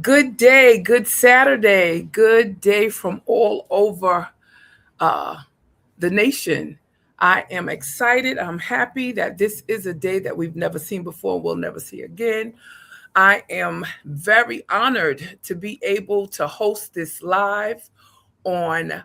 Good day, good Saturday, good day from all over uh, the nation. I am excited. I'm happy that this is a day that we've never seen before, we'll never see again. I am very honored to be able to host this live on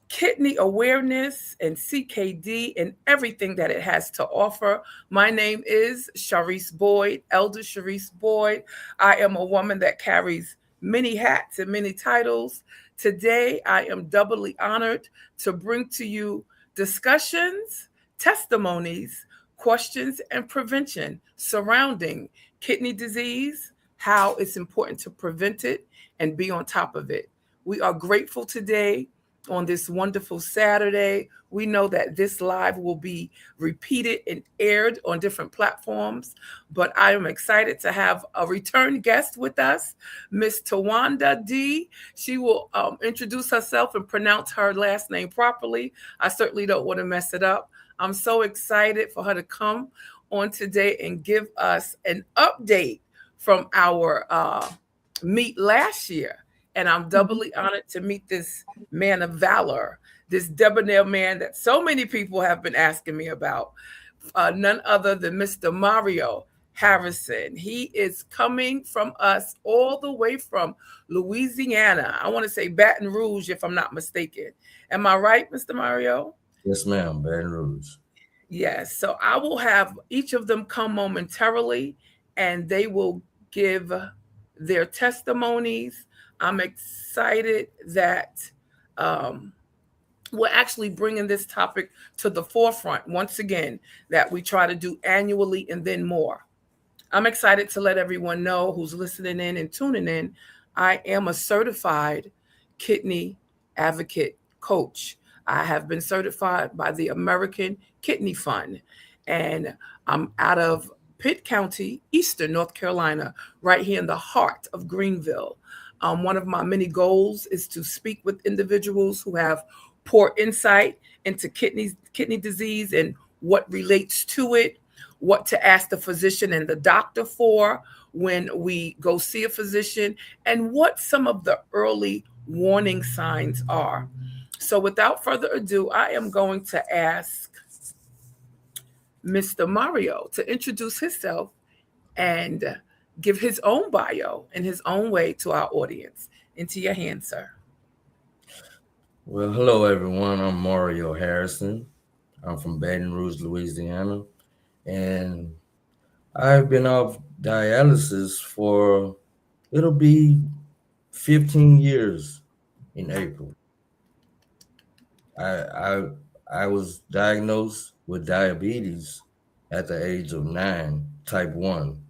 kidney awareness and CKD and everything that it has to offer. My name is Sharice Boyd, Elder Sharice Boyd. I am a woman that carries many hats and many titles. Today, I am doubly honored to bring to you discussions, testimonies, questions, and prevention surrounding kidney disease, how it's important to prevent it and be on top of it. We are grateful today on this wonderful Saturday. We know that this live will be repeated and aired on different platforms, but I am excited to have a return guest with us, Miss Tawanda D. She will introduce herself and pronounce her last name properly. I certainly don't want to mess it up. I'm so excited for her to come on today and give us an update from our meet last year. And I'm doubly honored to meet this man of valor, this debonair man that so many people have been asking me about, none other than Mr. Mario Harrison. He is coming from us all the way from Louisiana. I want to say Baton Rouge, if I'm not mistaken. Am I right, Mr. Mario? Yes, ma'am. Baton Rouge. Yes. So I will have each of them come momentarily and they will give their testimonies. I'm excited that um, we're actually bringing this topic to the forefront once again, that we try to do annually and then more. I'm excited to let everyone know who's listening in and tuning in. I am a certified kidney advocate coach. I have been certified by the American Kidney Fund, and I'm out of Pitt County, Eastern North Carolina, right here in the heart of Greenville. One of my many goals is to speak with individuals who have poor insight into kidney disease and what relates to it, what to ask the physician and the doctor for when we go see a physician, and what some of the early warning signs are. So, without further ado, I am going to ask Mr. Mario to introduce himself and give his own bio in his own way to our audience. Into your hands, sir. Well, hello, everyone. I'm Mario Harrison. I'm from Baton Rouge, Louisiana. And I've been off dialysis for, it'll be 15 years in April. I, I, I was diagnosed with diabetes at the age of 9, type 1.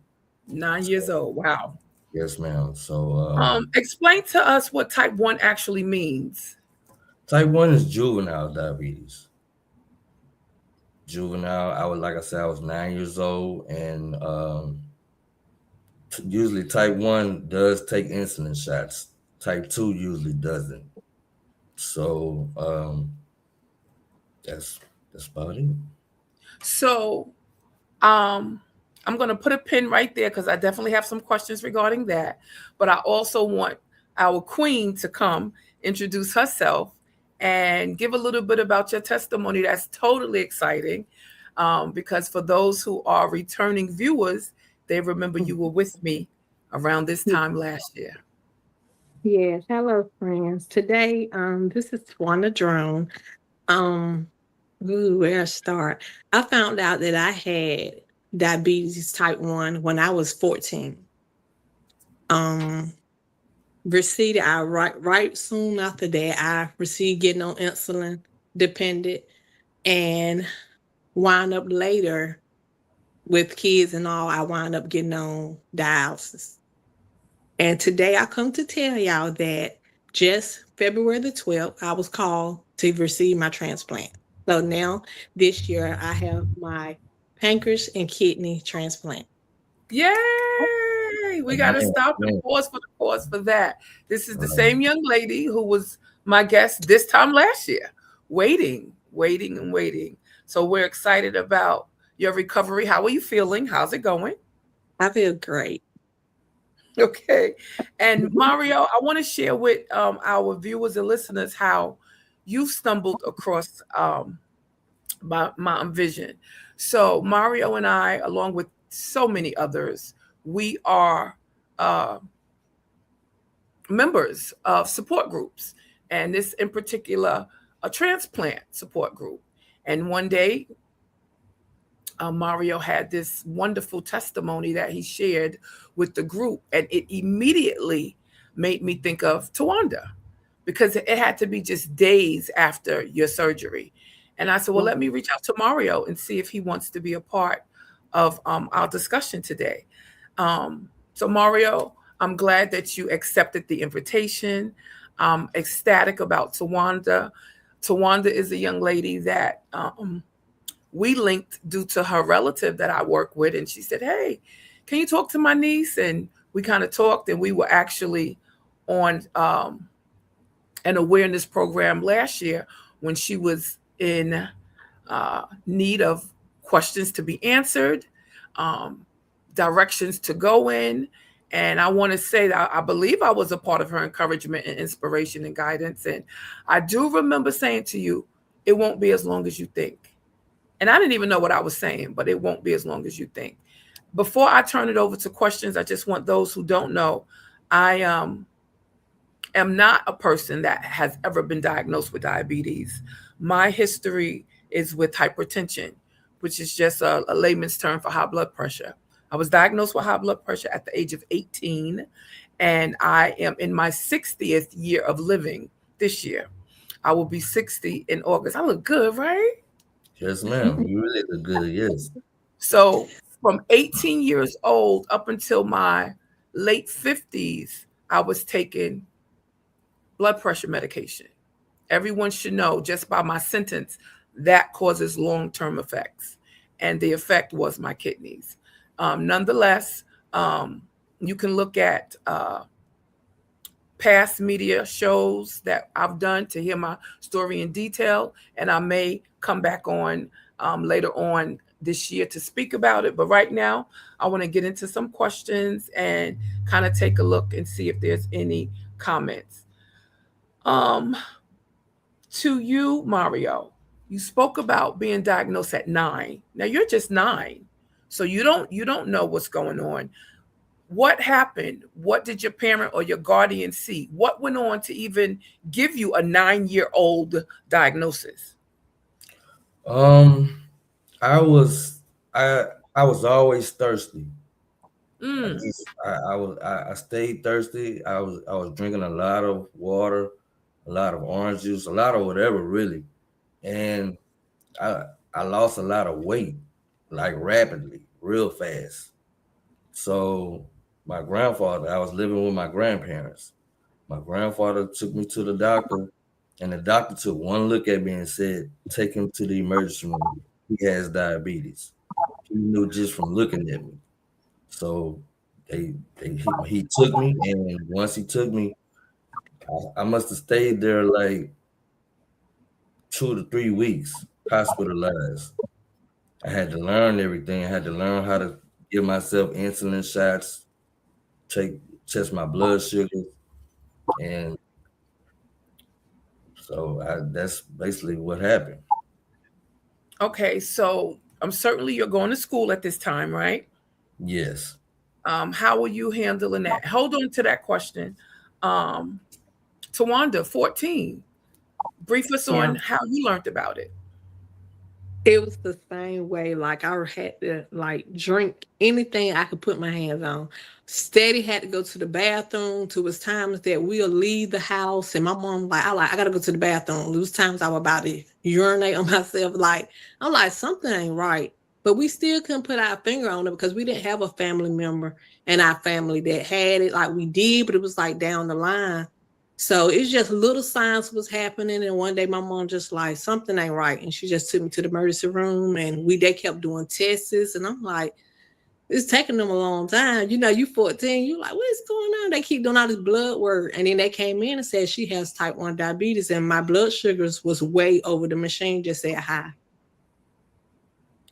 9 years old. Wow. Yes, ma'am. So, Explain to us what type 1 actually means. type 1 is juvenile diabetes. Juvenile, like I said, I was 9 years old, and usually type 1 does take insulin shots. Type 2 usually doesn't. So that's about it. So, um, I'm going to put a pin right there because I definitely have some questions regarding that. But I also want our queen to come introduce herself and give a little bit about your testimony. That's totally exciting because for those who are returning viewers, they remember you were with me around this time last year. Yes, hello friends. Today, this is Twana Drone. Um, where to start? I found out that I had diabetes type 1 when I was 14. Um, received I right soon after that, I received getting on insulin dependent and wind up later with kids and all, I wind up getting on dialysis. And today I come to tell y'all that just February the 12th, I was called to receive my transplant. So now this year I have my pancreas and kidney transplant. Yay! We got to Amen. stop and Amen. pause for that. This is the Right. same young lady who was my guest this time last year, waiting, and waiting. So we're excited about your recovery. How are you feeling? How's it going? I feel great. Okay. And Mario, I want to share with our viewers and listeners how you stumbled across my vision. So Mario and I, along with so many others, we are uh, members of support groups, and this in particular, a transplant support group. And one day, Mario had this wonderful testimony that he shared with the group, and it immediately made me think of Tawanda because it had to be just days after your surgery. And I said, well, let me reach out to Mario and see if he wants to be a part of our discussion today. So, Mario, I'm glad that you accepted the invitation. I'm ecstatic about Tawanda. Tawanda is a young lady that we linked due to her relative that I work with. And she said, hey, can you talk to my niece? And we kind of talked, and we were actually on an awareness program last year when she was in need of questions to be answered, directions to go in. And I want to say that I believe I was a part of her encouragement and inspiration and guidance. And I do remember saying to you, it won't be as long as you think. And I didn't even know what I was saying, but it won't be as long as you think. Before I turn it over to questions, I just want those who don't know, I am not a person that has ever been diagnosed with diabetes. My history is with hypertension, which is just a layman's term for high blood pressure. I was diagnosed with high blood pressure at the age of 18, and I am in my 60th year of living this year. I will be 60 in August. I look good, right? Yes, ma'am. You really look good. Yes. So from 18 years old up until my late 50s, I was taking blood pressure medication. Everyone should know just by my sentence that causes long-term effects. And the effect was my kidneys. Nonetheless, you can look at past media shows that I've done to hear my story in detail, and I may come back on later on this year to speak about it. But right now, I want to get into some questions and kind of take a look and see if there's any comments. Um, to you, Mario, you spoke about being diagnosed at 9. Now you're just 9, so you don't know what's going on. What happened? What did your parent or your guardian see? What went on to even give you a 9-year-old diagnosis? Um, I was I was always thirsty. Mm, I stayed thirsty. I was drinking a lot of water, a lot of orange juice, a lot of whatever really, and I I lost a lot of weight like rapidly, real fast. So my grandfather, I was living with my grandparents. My grandfather took me to the doctor, and the doctor took one look at me and said, "Take him to the emergency room. He has diabetes." He knew just from looking at me. So he took me, and once he took me, I must have stayed there like 2 to 3 weeks, hospitalized. I had to learn everything. I had to learn how to give myself insulin shots, take test my blood sugar, and so that's basically what happened. okay, so certainly you're going to school at this time, right? Yes. How are you handling that? Hold on to that question. Um, Tawanda, 14. Brief us Yeah. on how you learned about it. It was the same way. Like I had to like drink anything I could put my hands on. Steady had to go to the bathroom. To was times that we'll leave the house, and my mom I gotta go to the bathroom. There was times I was about to urinate on myself. Like I'm like something ain't right, but we still couldn't put our finger on it because we didn't have a family member in our family that had it like we did, but it was like down the line. So it's just little signs was happening, and one day my mom just like something ain't right, and she just took me to the emergency room, and they kept doing tests, and I'm like, it's taking them a long time. You know, you 14, you like, what's going on? They keep doing all this blood work, and then they came in and said she has type 1 diabetes, and my blood sugars was way over the machine just said high.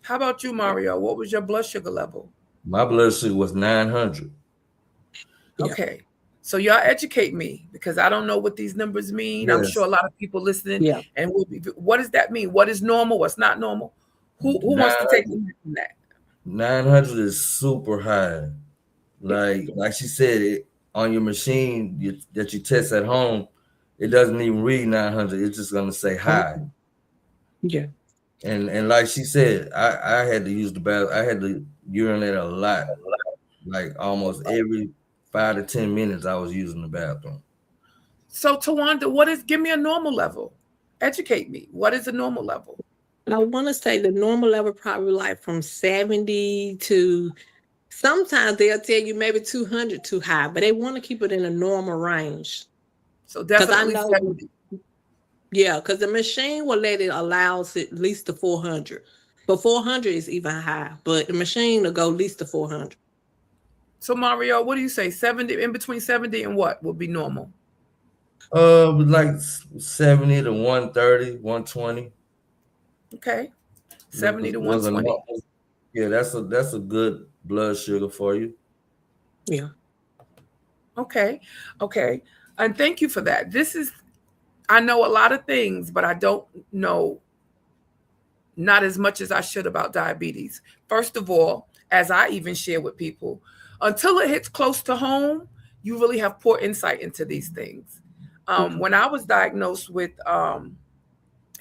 How about you, Mario? What was your blood sugar level? My blood sugar was 900. Yeah. Okay. So y'all educate me because I don't know what these numbers mean. I'm sure Yes, a lot of people listening Yeah. and will be. What does that mean? What is normal? What's not normal? Who wants to take 900, the lead from that? 900 is super high. Yeah. Like she said, on your machine that you test at home, it doesn't even read 900. It's just gonna say high. Okay. Yeah. And like she said, I had to use the bathroom. I had to urinate a lot, like almost every 5 to 10 minutes. I was using the bathroom. So Tawanda, what is? Give me a normal level. Educate me. What is a normal level? I want to say the normal level probably like from 70 to sometimes they'll tell you maybe 200 too high, but they want to keep it in a normal range. So Because I definitely know, 70. yeah, because the machine will let it allows at least to 400. But 400 is even high, but the machine will go at least to 400. So Mario, what do you say? 70 in between 70 and what would be normal? Like 70 to 130, 120 Okay. 70 to was a 120. yeah. That's a good blood sugar for you. Yeah. Okay. Okay. And thank you for that. I know a lot of things, but I don't know not as much as I should about diabetes. First of all, as I even share with people, until it hits close to home, you really have poor insight into these things. Okay. When I was diagnosed with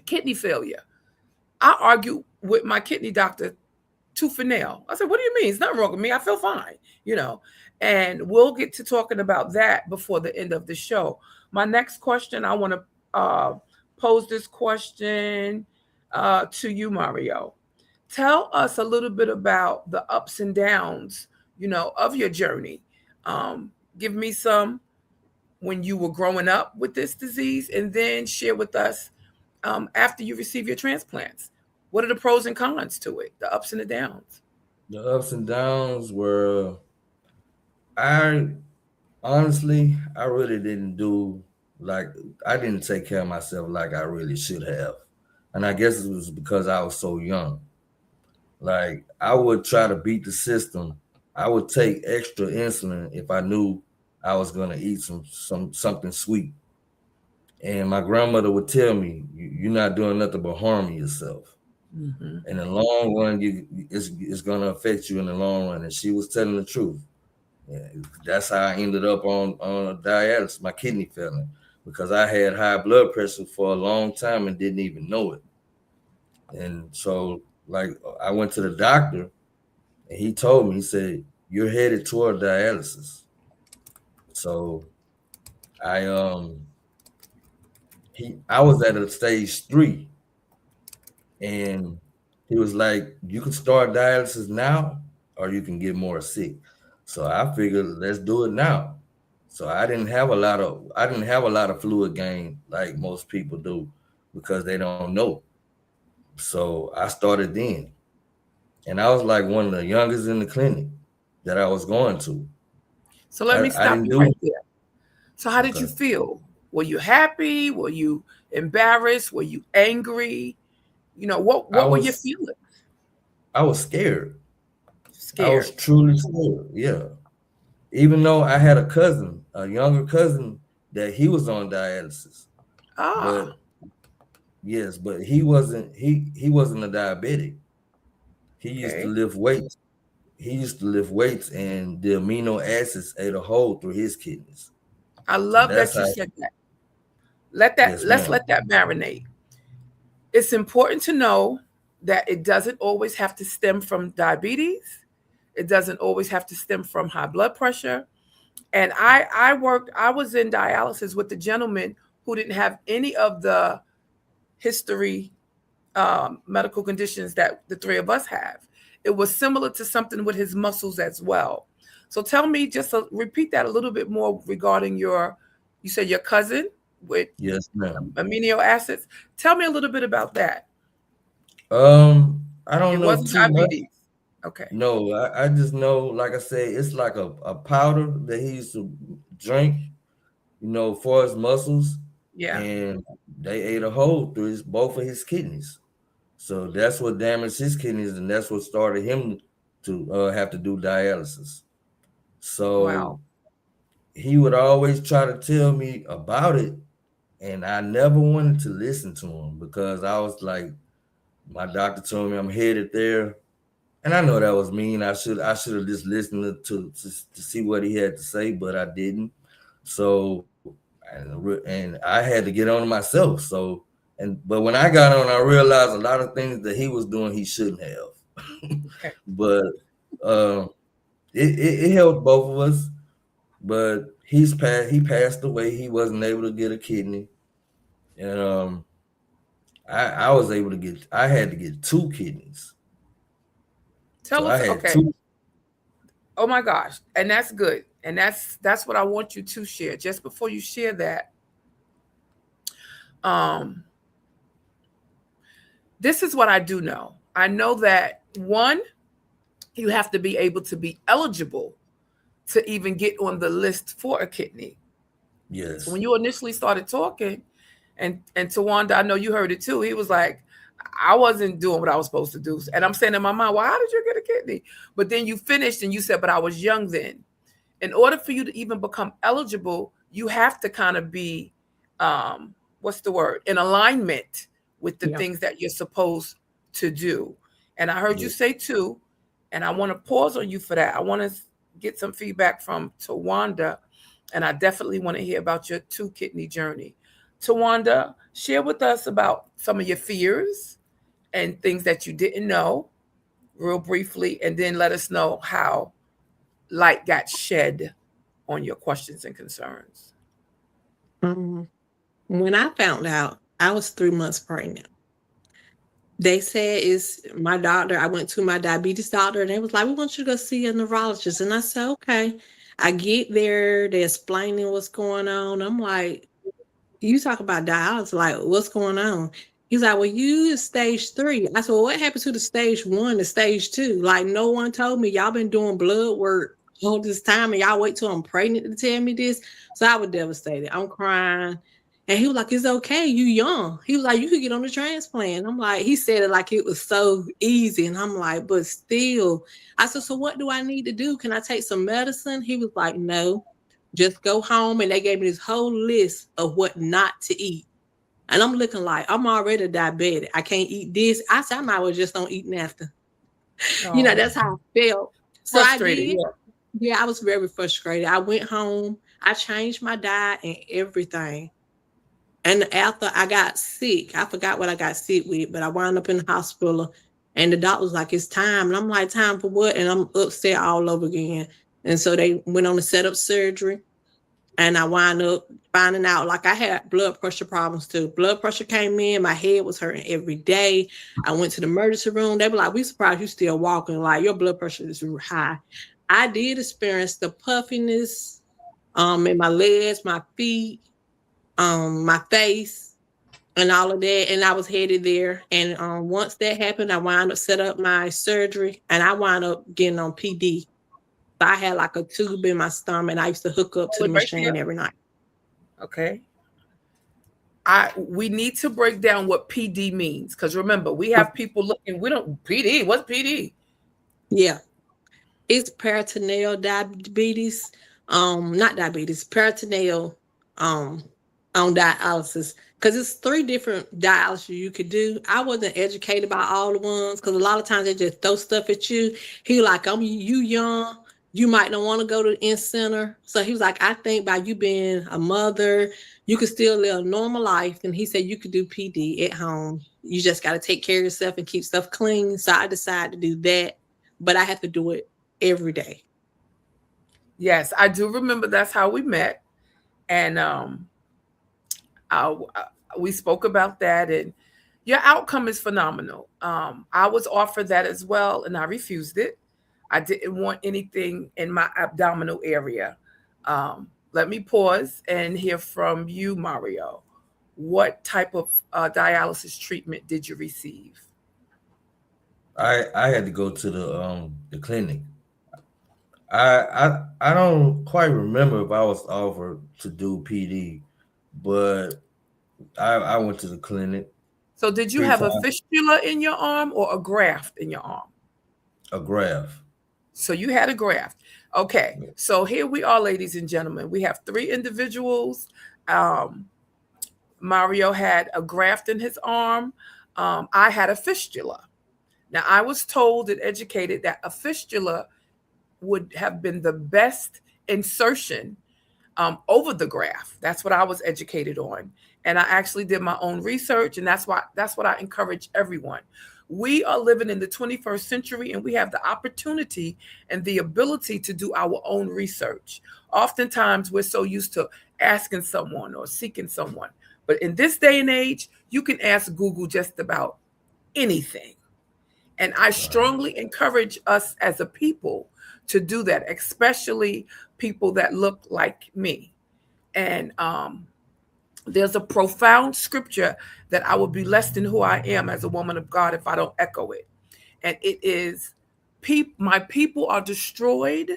kidney failure, I argued with my kidney doctor tooth and nail. I said, "What do you mean? It's nothing wrong with me. I feel fine." You know, and we'll get to talking about that before the end of the show. My next question, I want to pose this question to you, Mario. Tell us a little bit about the ups and downs, of your journey. Give me some when you were growing up with this disease, and then share with us after you receive your transplants. What are the pros and cons to it, the ups and the downs? The ups and downs were I honestly I really didn't do like I didn't take care of myself like I really should have. And I guess it was because I was so young. Like I would try to beat the system. I would take extra insulin if I knew I was gonna eat something sweet. And my grandmother would tell me, "You're not doing nothing but harming yourself. Hmm. In the long run, it's gonna affect you in the long run." And she was telling the truth. Yeah, that's how I ended up on dialysis, my kidney failing, because I had high blood pressure for a long time and didn't even know it. And so, like, I went to the doctor, and he told me, he said, "You're headed toward dialysis." So I I was at a stage 3, and he was like, "You can start dialysis now, or you can get more sick." So I figured, let's do it now. So I didn't have a lot of fluid gain like most people do because they don't know. So I started then, and I was like one of the youngest in the clinic that I was going to. So let me I stop didn't you do right there. So how did you okay. feel? Were you happy? Were you embarrassed? Were you angry? I What were your was feelings? I was scared. I was Scared. truly scared. Yeah. Even though I had a cousin, a younger cousin, that he was on dialysis. Ah, But yes, but he wasn't a diabetic. He used to okay. lift weights. He used to lift weights, and the amino acids ate a hole through his kidneys. I So love that's that you how. said that. Yes, Let's ma'am. let that marinate. It's important to know that it doesn't always have to stem from diabetes. It doesn't always have to stem from high blood pressure. And I was in dialysis with a gentleman who didn't have any of the history medical conditions that the three of us have. It was similar to something with his muscles as well. So tell me, repeat that a little bit more regarding you said your cousin with Yes, ma'am. amino acids. Tell me a little bit about that. I don't It know wasn't too much. diabetes. Okay. No, I just know, like I said, it's like a powder that he used to drink, for his muscles, Yeah. and they ate a hole through both of his kidneys. So that's what damaged his kidneys, and that's what started him to have to do dialysis. So Wow. he would always try to tell me about it, and I never wanted to listen to him because I was like, my doctor told me I'm headed there, and I know that was mean. I should have just listened to see what he had to say, but I didn't. So and I had to get on myself. So but when I got on, I realized a lot of things that he was doing he shouldn't have. Okay. But it helped both of us. But he passed away. He wasn't able to get a kidney, and I was able to get. I had to get 2 kidneys. Tell So I us, had okay. 2. Oh my gosh. And that's good. And that's what I want you to share. Just before you share that, this is what I do know. I know that, one, you have to be able to be eligible to even get on the list for a kidney. Yes. So when you initially started talking, and Tawanda, I know you heard it too. He was like, I wasn't doing what I was supposed to do. And I'm saying in my mind, well, how did you get a kidney? But then you finished and you said, but I was young then. In order for you to even become eligible, you have to kind of be, what's the word? In alignment with the things that you're supposed to do. And I heard you say too, and I want to pause on you for that. I want to get some feedback from Tawanda, and I definitely want to hear about your 2 kidney journey. Tawanda, share with us about some of your fears and things that you didn't know real briefly, and then let us know how light got shed on your questions and concerns. When I found out, I was 3 months pregnant. They said it's my doctor. I went to my diabetes doctor, and they was like, we want you to go see a neurologist. And I said, okay. I get there, they're explaining what's going on. I'm like, you talk about dialysis, like, what's going on? He's like, well, you is stage 3. I said, well, what happened to the stage 1 to stage 2? Like, no one told me. Y'all been doing blood work all this time, and y'all wait till I'm pregnant to tell me this. So I was devastated. I'm crying. And he was like, it's okay. You young. He was like, you could get on the transplant. I'm like, he said it like it was so easy. And I'm like, but still. I said, so what do I need to do? Can I take some medicine? He was like, no. Just go home. And they gave me this whole list of what not to eat. And I'm looking like, I'm already diabetic. I can't eat this. I said, I might as well just don't eat nothing. You know, that's how I felt. So frustrated, I did. Yeah, I was very frustrated. I went home. I changed my diet and everything. And after I got sick, I forgot what I got sick with, but I wound up in the hospital. And the doctor was like, it's time. And I'm like, time for what? And I'm upset all over again. And so they went on to set up surgery. And I wound up finding out, like, I had blood pressure problems too. Blood pressure came in, my head was hurting every day. I went to the emergency room. They were like, we surprised you still walking. Like, your blood pressure is high. I did experience the puffiness in my legs, my feet, my face, and all of that. And I was headed there. And once that happened, I wound up set up my surgery, and I wound up getting on PD. So I had like a tube in my stomach, and I used to hook up to the machine every night. Okay. We need to break down what PD means, because remember, we have people looking. We don't PD. What's PD? Yeah, it's peritoneal diabetes. Not diabetes, peritoneal on dialysis, because it's 3 different dialysis you could do. I wasn't educated about all the ones, because a lot of times they just throw stuff at you. He like, you young. You might not want to go to the in-center. So he was like, I think by you being a mother, you could still live a normal life. And he said you could do PD at home. You just got to take care of yourself and keep stuff clean. So I decided to do that, but I have to do it every day. Yes, I do remember that's how we met. And we spoke about that, and your outcome is phenomenal. I was offered that as well, and I refused it. I didn't want anything in my abdominal area. Let me pause and hear from you, Mario. What type of dialysis treatment did you receive? I had to go to the clinic. I don't quite remember if I was offered to do PD, but I went to the clinic. So did you have a fistula in your arm or a graft in your arm? A graft. So you had a graft. Okay, so here we are, ladies and gentlemen. We have three individuals. Mario had a graft in his arm. I had a fistula. Now, I was told and educated that a fistula would have been the best insertion over the graft. That's what I was educated on. And I actually did my own research, and that's what I encourage everyone. We are living in the 21st century, and we have the opportunity and the ability to do our own research. Oftentimes, we're so used to asking someone or seeking someone. But in this day and age, you can ask Google just about anything. And I strongly encourage us as a people to do that, especially people that look like me. And there's a profound scripture that I would be less than who I am as a woman of God if I don't echo it. And it is, my people are destroyed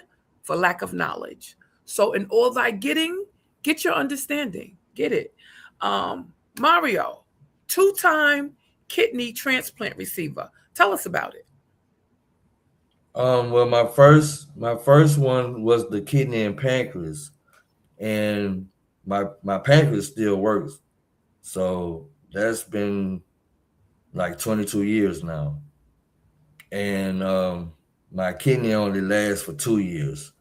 for lack of knowledge. So in all thy getting, get your understanding. Get it. Mario, 2-time kidney transplant receiver. Tell us about it. Well, my first one was the kidney and pancreas, and my pancreas still works. So that's been like 22 years now. And my kidney only lasts for 2 years.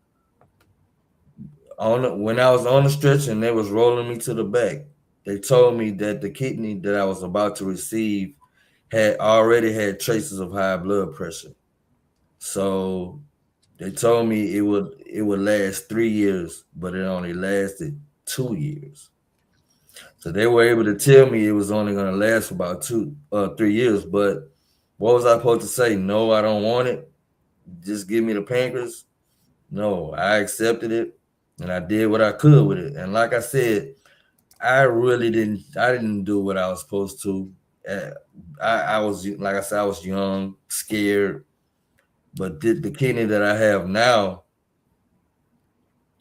When I was on the stretcher and they was rolling me to the back, they told me that the kidney that I was about to receive had already had traces of high blood pressure. So they told me it would last 3 years, but it only lasted 2 years. So they were able to tell me it was only going to last for about 3 years. But what was I supposed to say? No, I don't want it. Just give me the pancreas. No, I accepted it, and I did what I could with it. And like I said, I didn't do what I was supposed to. I was, like I said, I was young, scared. But the kidney that I have now,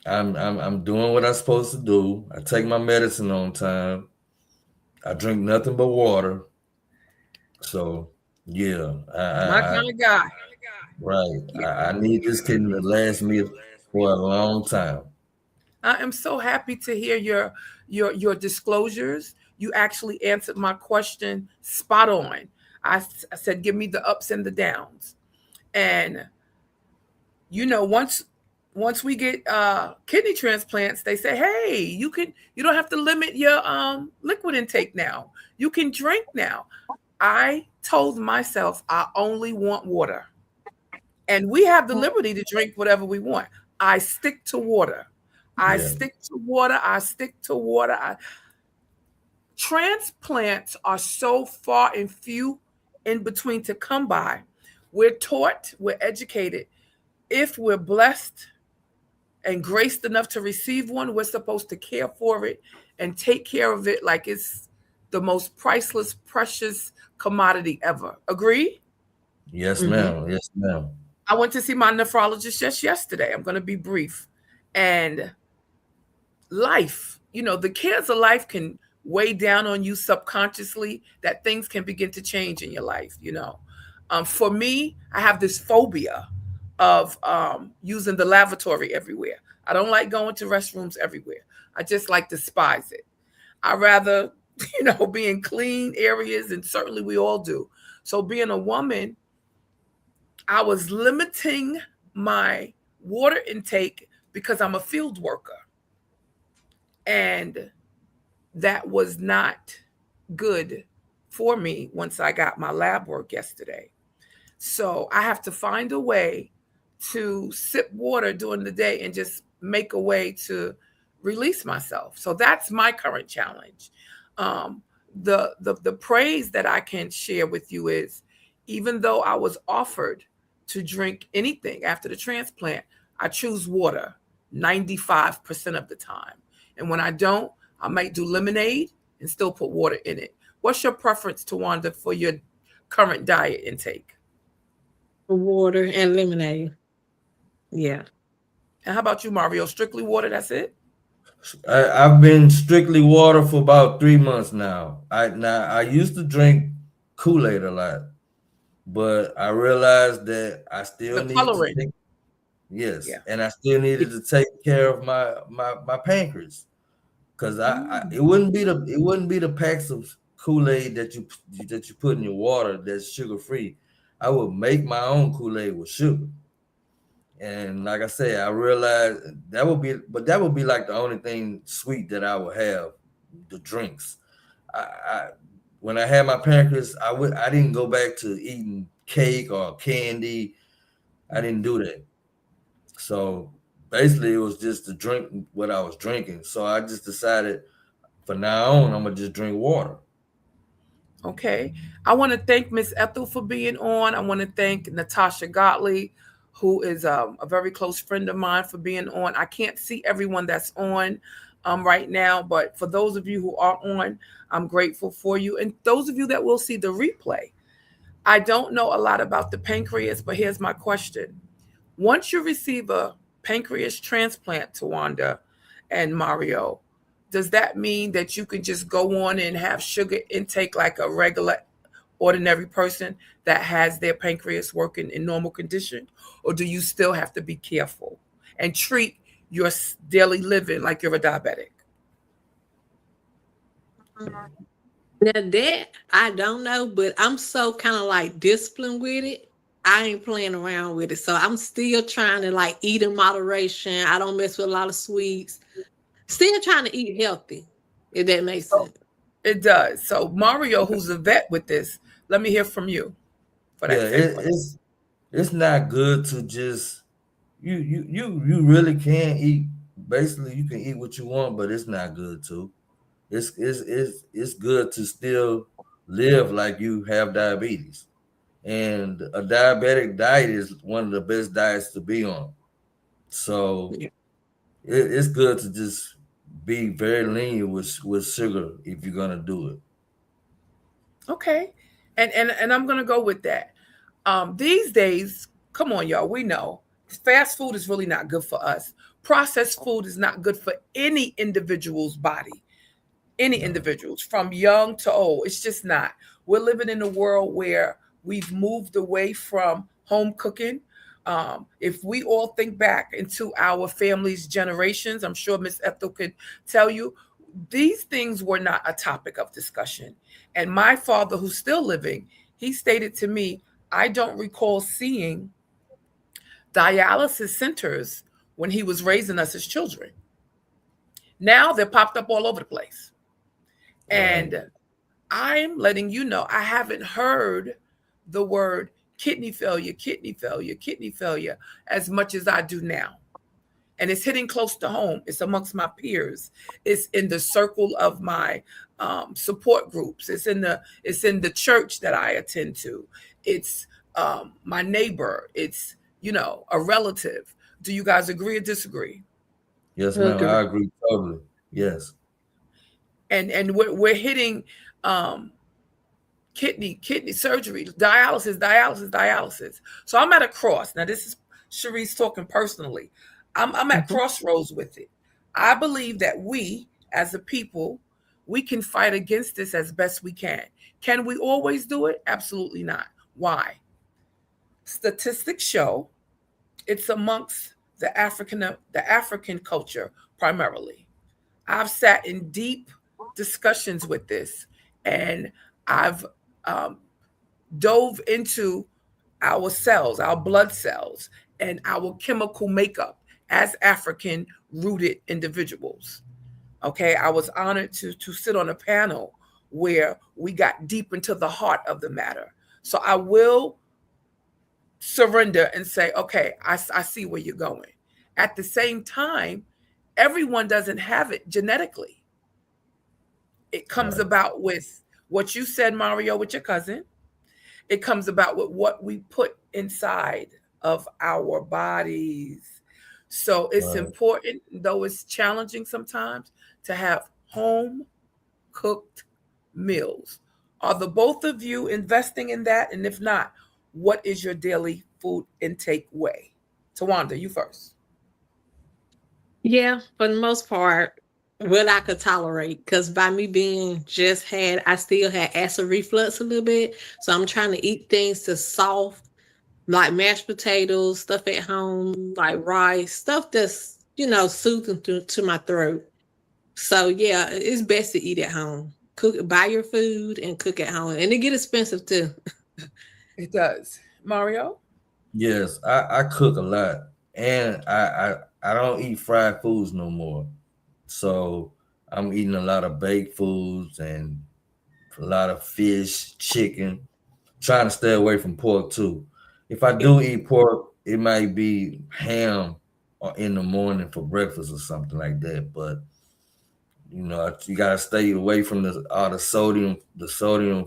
I'm doing what I'm supposed to do. I take my medicine on time. I drink nothing but water. So yeah, My kind of guy. right. I need this kidney to last me for a long time. I am so happy to hear your disclosures. You actually answered my question spot on. I said, give me the ups and the downs. And once we get kidney transplants, they say, hey, you don't have to limit your liquid intake now. You can drink now. I told myself I only want water. And we have the liberty to drink whatever we want. I stick to water. I stick to water. I stick to water. Transplants are so far and few in between to come by. We're taught, we're educated. If we're blessed and graced enough to receive one, we're supposed to care for it and take care of it like it's the most priceless, precious commodity ever. Agree? Yes, ma'am. Yes, ma'am. I went to see my nephrologist just yesterday. I'm going to be brief. And life, the cares of life can weigh down on you subconsciously, that things can begin to change in your life. For me, I have this phobia of using the lavatory everywhere. I don't like going to restrooms everywhere. I just like despise it. I rather, be in clean areas, and certainly we all do. So being a woman, I was limiting my water intake because I'm a field worker. And that was not good for me once I got my lab work yesterday. So I have to find a way to sip water during the day and just make a way to release myself. So that's my current challenge. The praise that I can share with you is, even though I was offered to drink anything after the transplant, I choose water 95% of the time. And when I don't, I might do lemonade and still put water in it. What's your preference, Tawanda, for your current diet intake? Water and lemonade. Yeah. And how about you, Mario? Strictly water, that's it? I've been strictly water for about 3 months now. I used to drink Kool-Aid a lot, but I realized that I still need to drink. Yes, Yeah. and I still needed to take care of my pancreas because Mm. it wouldn't be the packs of Kool-Aid that you put in your water that's sugar free. I would make my own Kool-Aid with sugar. And like I said, I realized that would be like the only thing sweet that I would have, the drinks. I when I had my pancreas, I didn't go back to eating cake or candy. I didn't do that. So basically, it was just to drink what I was drinking. So I just decided from now on, I'm gonna just drink water. Okay. I want to thank Miss Ethel for being on. I want to thank Natasha Gottlieb, who is a very close friend of mine, for being on. I can't see everyone that's on right now, but for those of you who are on, I'm grateful for you. And those of you that will see the replay, I don't know a lot about the pancreas, but here's my question. Once you receive a pancreas transplant, Tawanda and Mario, does that mean that you can just go on and have sugar intake like a regular, ordinary person that has their pancreas working in normal condition? Or do you still have to be careful and treat your daily living like you're a diabetic? Now that I don't know, but I'm so kind of like disciplined with it. I ain't playing around with it. So I'm still trying to like eat in moderation. I don't mess with a lot of sweets. Still trying to eat healthy, if that makes So sense. it does. So Mario, who's a vet with this, let me hear from you for Yeah, that same question. it's not good to just you really can eat. Basically, you can eat what you want, but it's not good to. It's good to still live like you have diabetes. And a diabetic diet is one of the best diets to be on. So Yeah. it's good to just be very lenient with sugar if you're gonna do it. Okay. And I'm gonna go with that. These days, come on, y'all, we know fast food is really not good for us. Processed food is not good for any individual's body, any No. individuals, from young to old. It's just not. We're living in a world where we've moved away from home cooking. If we all think back into our family's generations, I'm sure Miss Ethel could tell you, these things were not a topic of discussion. And my father, who's still living, he stated to me, I don't recall seeing dialysis centers when he was raising us as children. Now they're popped up all over the place. Right. And I'm letting you know, I haven't heard the word kidney failure as much as I do now. And it's hitting close to home. It's amongst my peers. It's in the circle of my support groups. It's in the church that I attend to. It's my neighbor. It's a relative. Do you guys agree or disagree? Yes, ma'am. Agree. I agree totally. Yes. And we're hitting um, kidney surgery, dialysis. So I'm at a cross. Now this is Sharice talking personally. I'm at Mhm. crossroads with it. I believe that we, as a people, we can fight against this as best we can. Can we always do it? Absolutely not. Why? Statistics show it's amongst the African culture primarily. I've sat in deep discussions with this, and I've um, dove into our cells, our blood cells, and our chemical makeup as African rooted individuals. Okay, I was honored to sit on a panel where we got deep into the heart of the matter. So I will surrender and say, okay, I see where you're going. At the same time, everyone doesn't have it genetically. It comes Right. about with what you said, Mario, with your cousin. It comes about with what we put inside of our bodies. So it's Right. important, though it's challenging sometimes, to have home cooked meals. Are the both of you investing in that? And if not, what is your daily food intake way? Tawanda, you first. Yeah, for the most part, what I could tolerate. Because by me being just had, I still had acid reflux a little bit. So I'm trying to eat things to soft. like mashed potatoes, stuff at home, like rice, stuff that's, soothing to my throat. So yeah, it's best to eat at home. Buy your food and cook at home. And it get expensive too. It does. Mario? Yes, I cook a lot, and I don't eat fried foods no more. So I'm eating a lot of baked foods and a lot of fish, chicken. Trying to stay away from pork too. If I do eat pork, it might be ham or in the morning for breakfast or something like that. But you gotta stay away from all the sodium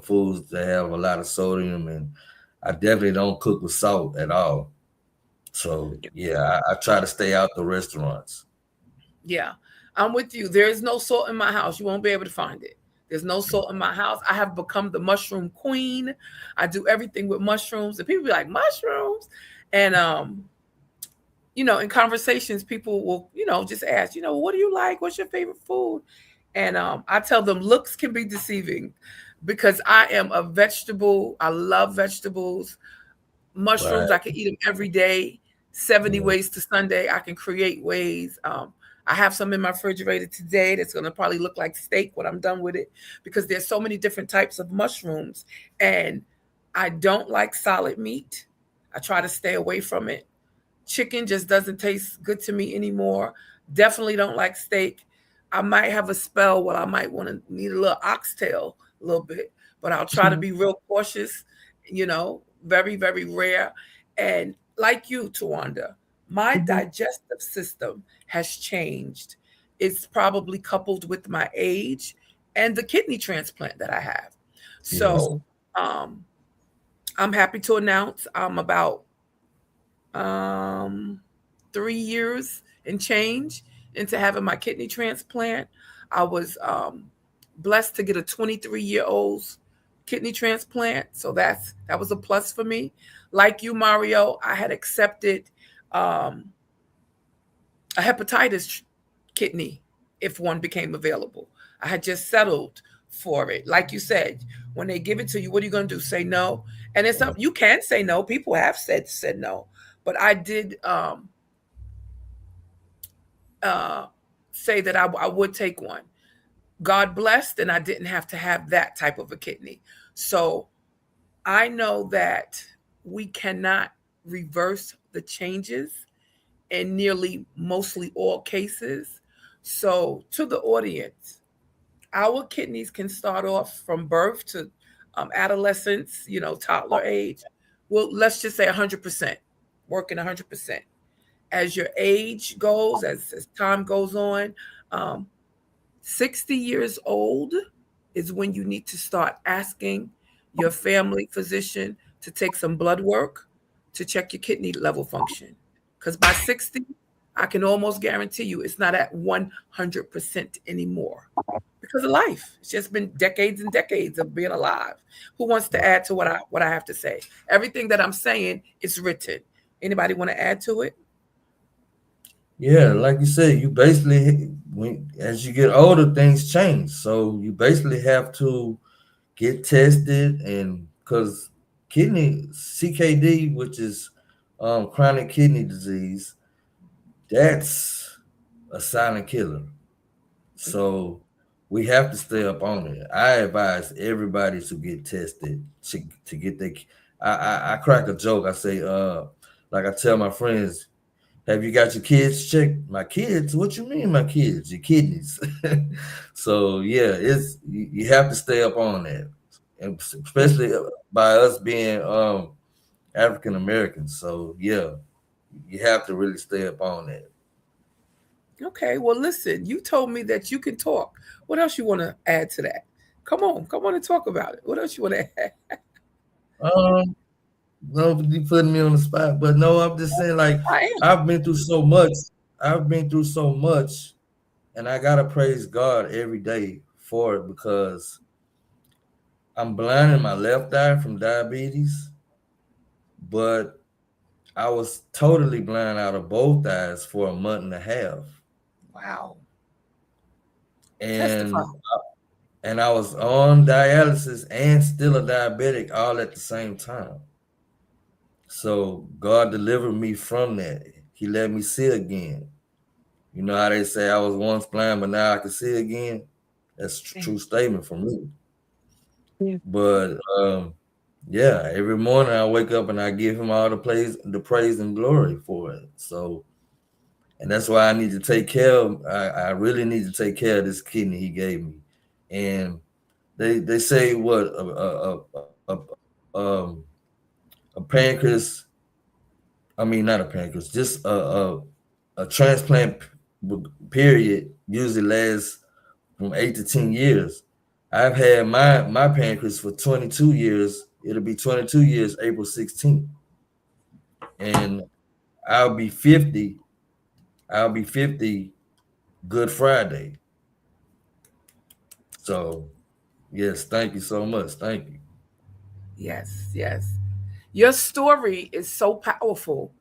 foods that have a lot of sodium, and I definitely don't cook with salt at all. So yeah, I try to stay out the restaurants. Yeah, I'm with you. There is no salt in my house. You won't be able to find it. There's no salt in my house. I have become the mushroom queen. I do everything with mushrooms, and people be like, mushrooms. And in conversations, people will, just ask, what do you like? What's your favorite food? And I tell them looks can be deceiving because I am a vegetable. I love vegetables. Mushrooms, Right. I can eat them every day. 70 Yeah. ways to Sunday. I can create ways. I have some in my refrigerator today that's going to probably look like steak when I'm done with it because there's so many different types of mushrooms. And I don't like solid meat. I try to stay away from it. Chicken just doesn't taste good to me anymore. Definitely don't like steak. I might have a spell where I might want to need a little oxtail a little bit, but I'll try to be real cautious, very, very rare. And like you, Tawanda, my Mhm. digestive system has changed. It's probably coupled with my age and the kidney transplant that I have. Yes. So um, I'm happy to announce I'm about um, 3 years and change into having my kidney transplant. I was blessed to get a 23-year-old's kidney transplant, so that was a plus for me. Like you, Mario, I had accepted um, a hepatitis kidney if one became available. I had just settled for it. Like you said, when they give it to you, what are you going to do? Say no? And it's up. You can say no. People have said no, but I did uh, say that I would take one. God blessed, and I didn't have to have that type of a kidney. So I know that we cannot reverse the changes in nearly mostly all cases. So, to the audience, our kidneys can start off from birth to adolescence, toddler age. Well, let's just say 100%, working 100%. As your age goes, as time goes on, um, 60 years old is when you need to start asking your family physician to take some blood work to check your kidney level function. Because by 60, I can almost guarantee you it's not at 100% anymore because of life. It's just been decades and decades of being alive. Who wants to add to what I have to say? Everything that I'm saying is written. Anybody want to add to it? Yeah, like you said, you basically as you get older, things change. So you basically have to get tested, and because kidney CKD, which is chronic kidney disease, that's a silent killer. So we have to stay up on it. I advise everybody to get tested to get their. I crack a joke. I say, like I tell my friends, have you got your kids checked? My kids? What you mean, my kids? Your kidneys. So yeah, you have to stay up on that, and especially by us being African Americans. So yeah, you have to really stay up on that. Okay, well, listen, you told me that you can talk. What else you want to add to that? Come on and talk about it. What else you want to add? Um, no, you putting me on the spot, but no, I'm just saying like I am. I've been through so much. I've been through so much, and I gotta praise God every day for it because I'm blind in my left eye from diabetes, but I was totally blind out of both eyes for a month and a half, Wow. Testify. and I was on dialysis and still a diabetic all at the same time. So God delivered me from that. He let me see again. You know how they say I was once blind, but now I can see again? That's a true statement for me. Yeah. But yeah, every morning I wake up and I give him all the praise and glory for it. So, and that's why I need to take care of. I really need to take care of this kidney he gave me. And they say what a pancreas. I mean, not a pancreas, just a transplant period usually lasts from 8 to 10 years. I've had my pancreas for 22 years. It'll be 22 years April 16th. And I'll be 50. I'll be 50 Good Friday. So yes, thank you so much. Thank you. Yes, yes. Your story is so powerful.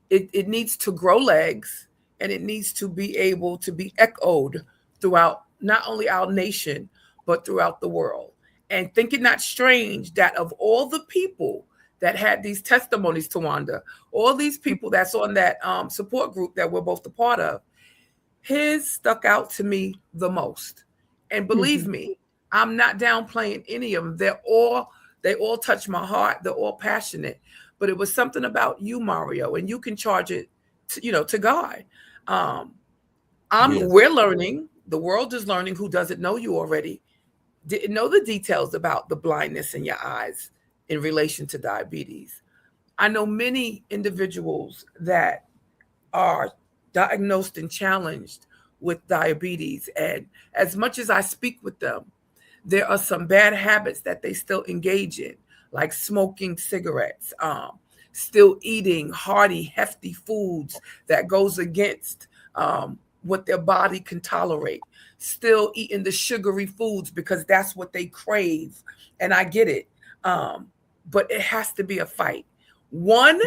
It needs to grow legs, and it needs to be able to be echoed throughout not only our nation, but throughout the world. And think it not strange that of all the people that had these testimonies, Tawanda, all these people that's on that support group that we're both a part of, his stuck out to me the most. And believe me, I'm not downplaying any of them. They all touch my heart. They're all passionate. But it was something about you, Mario, and you can charge it to God. Um, Yes. we're learning, the world is learning, who doesn't know you already, didn't know the details about the blindness in your eyes in relation to diabetes. I know many individuals that are diagnosed and challenged with diabetes. And as much as I speak with them, there are some bad habits that they still engage in, like smoking cigarettes, still eating hearty, hefty foods that goes against what their body can tolerate, still eating the sugary foods because that's what they crave. And I get it. But it has to be a fight. One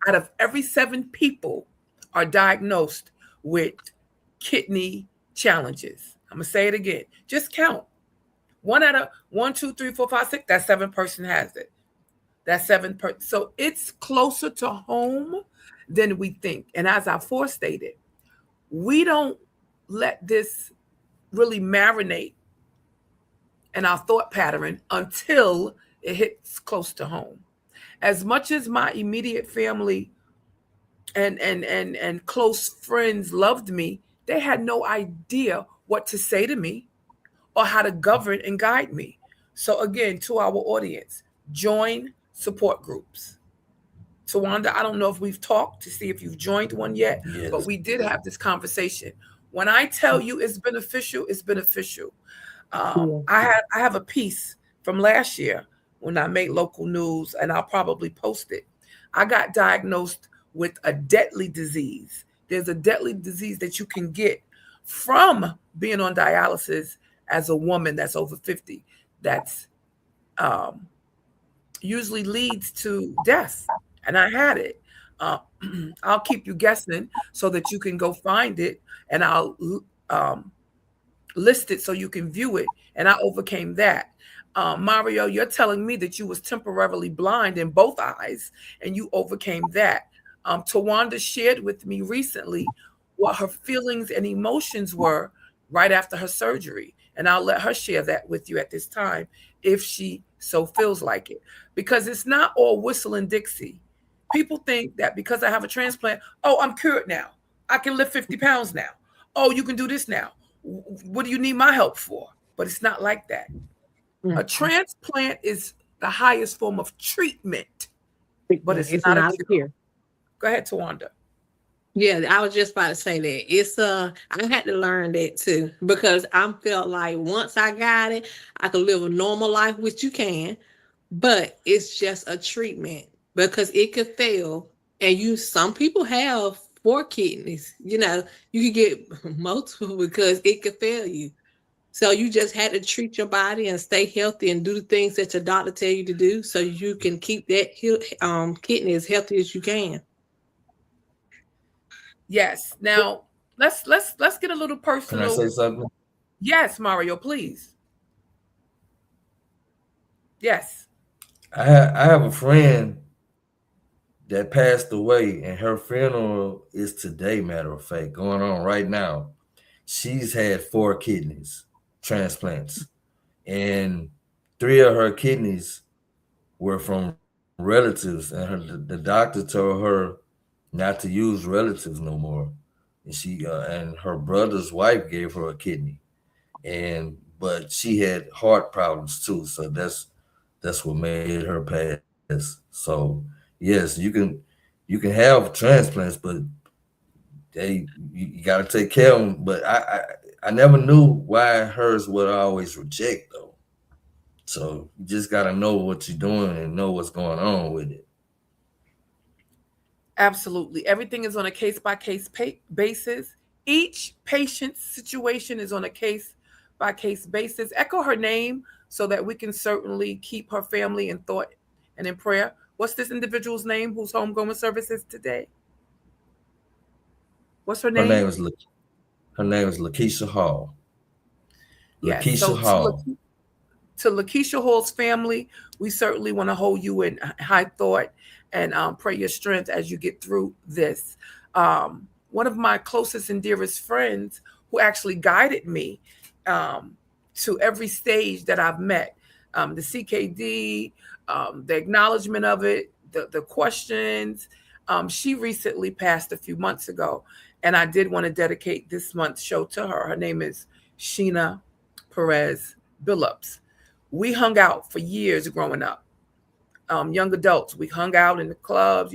out of every 7 people are diagnosed with kidney challenges. I'm gonna say it again. Just count. One out of 1, 2, 3, 4, 5, 6. That 7th person has it. That 7th person. So it's closer to home than we think. And as I forestated, we don't let this really marinate in our thought pattern until it hits close to home. As much as my immediate family and close friends loved me, they had no idea what to say to me or how to govern and guide me. So again, to our audience, join support groups. Tawanda, I don't know if we've talked to see if you've joined one yet, Yes. but we did have this conversation. When I tell you it's beneficial, it's beneficial. I have a piece from last year when I made local news, and I'll probably post it. I got diagnosed with a deadly disease. There's a deadly disease that you can get from being on dialysis as a woman that's over 50. That's usually leads to death. And I had it. I'll keep you guessing so that you can go find it, and I'll list it so you can view it. And I overcame that. Mario, you're telling me that you was temporarily blind in both eyes, and you overcame that. Tawanda shared with me recently what her feelings and emotions were right after her surgery. And I'll let her share that with you at this time if she so feels like it. Because it's not all whistle and Dixie. People think that because I have a transplant, oh, I'm cured now. I can lift 50 pounds now. Oh, you can do this now. What do you need my help for? But it's not like that. A transplant is the highest form of treatment, but it's not a cure. Go ahead, Tawanda. Yeah, I was just about to say that. I had to learn that too, because I felt like once I got it, I could live a normal life, which you can, but it's just a treatment because it could fail. And some people have 4 kidneys, you could get multiple because it could fail you. So you just had to treat your body and stay healthy and do the things that your doctor tell you to do so you can keep that kidney as healthy as you can. Yes. Now let's get a little personal. Can I say something? Yes, Mario, please. Yes. I have a friend that passed away, and her funeral is today, matter of fact, going on right now. She's had 4 kidneys transplants, and 3 of her kidneys were from relatives, and the doctor told her not to use relatives no more. And she and her brother's wife gave her a kidney, and but she had heart problems too, so that's what made her pass. So yes, you can have transplants, but you got to take care of them. But I never knew why hers would always reject though. So you just got to know what you're doing and know what's going on with it. Absolutely. Everything is on a case by case basis. Each patient's situation is on a case by case basis. Echo her name so that we can certainly keep her family in thought and in prayer. What's this individual's name whose homegoing service is today? What's her Her name? name is her name is Lakeisha Hall. Yes. Lakeisha So Hall. to Lakeisha Hall's family, we certainly want to hold you in high thought and pray your strength as you get through this. One of my closest and dearest friends who actually guided me to every stage that I've met, the CKD, the acknowledgement of it, the questions. She recently passed a few months ago, and I did want to dedicate this month's show to her. Her name is Sheena Perez Billups. We hung out for years growing up. Young adults, we hung out in the clubs.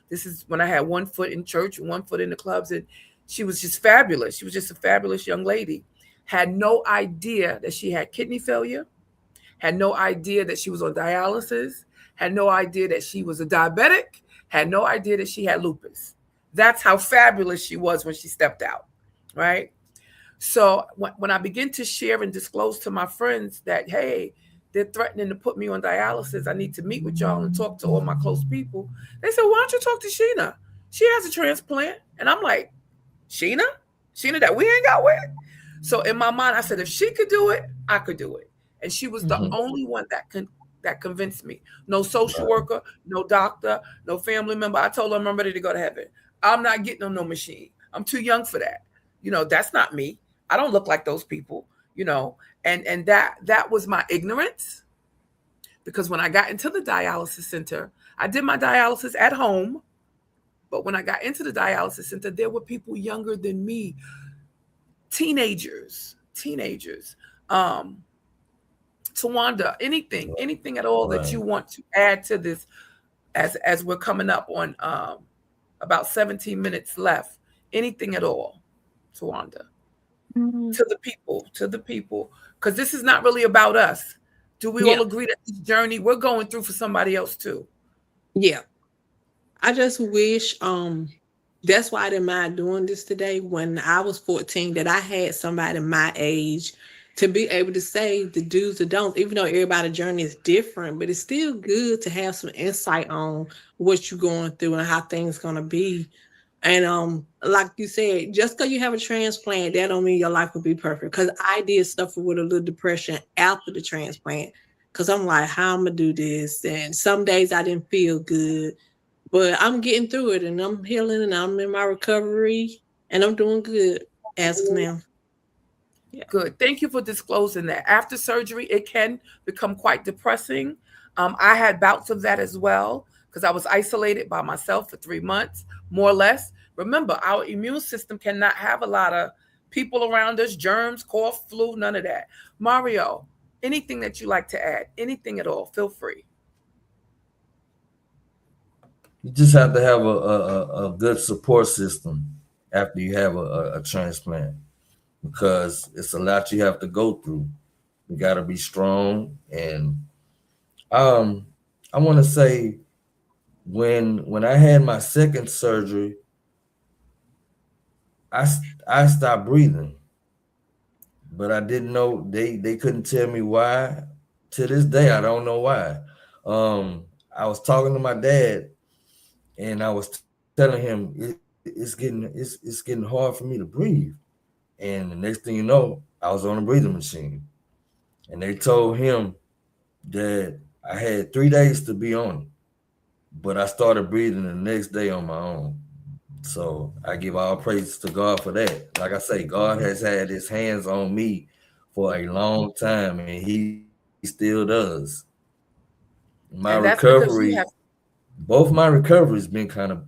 This is when I had one foot in church and one foot in the clubs, and she was just fabulous. She was just a fabulous young lady. Had no idea that she had kidney failure, had no idea that she was on dialysis, had no idea that she was a diabetic, had no idea that she had lupus. That's how fabulous she was when she stepped out, right? So when I begin to share and disclose to my friends that, hey, they're threatening to put me on dialysis, I need to meet with y'all and talk to all my close people. They said, why don't you talk to Sheena? She has a transplant. And I'm like, Sheena? Sheena that we ain't got with? So in my mind, I said, if she could do it, I could do it. And she was the only one that convinced me. No social worker, no doctor, no family member. I told her I'm ready to go to heaven. I'm not getting on no machine. I'm too young for that. That's not me. I don't look like those people, and that was my ignorance, because when I got into the dialysis center, I did my dialysis at home. But when I got into the dialysis center, there were people younger than me, teenagers. Tawanda, anything at all that you want to add to this as we're coming up on about 17 minutes left, anything at all, Tawanda? To the people, because this is not really about us. Do we all agree that this journey we're going through for somebody else too? Yeah. I just wish that's why I didn't mind doing this today. When I was 14, that I had somebody my age to be able to say the do's and don'ts, even though everybody's journey is different, but it's still good to have some insight on what you're going through and how things gonna be. And like you said, just because you have a transplant, that don't mean your life will be perfect. Because I did suffer with a little depression after the transplant. Because I'm like, how I'm gonna do this? And some days I didn't feel good, but I'm getting through it, and I'm healing, and I'm in my recovery, and I'm doing good as of now. Yeah. Good. Thank you for disclosing that. After surgery, it can become quite depressing. I had bouts of that as well, because I was isolated by myself for 3 months, more or less. Remember, our immune system cannot have a lot of people around us, germs, cough, flu, none of that. Mario, anything that you like to add, anything at all, feel free. You just have to have a good support system after you have a transplant, because it's a lot you have to go through. You got to be strong. And I want to say, when I had my second surgery, I stopped breathing, but I didn't know, they couldn't tell me why. To this day, I don't know why. I was talking to my dad, and I was telling him it's getting hard for me to breathe. And the next thing you know, I was on a breathing machine, and they told him that I had 3 days to be on it. but I started breathing the next day on my own. So I give all praise to God for that. Like I say, God has had his hands on me for a long time, and he still does. My And that's because recovery, you have both my recoveries been kind of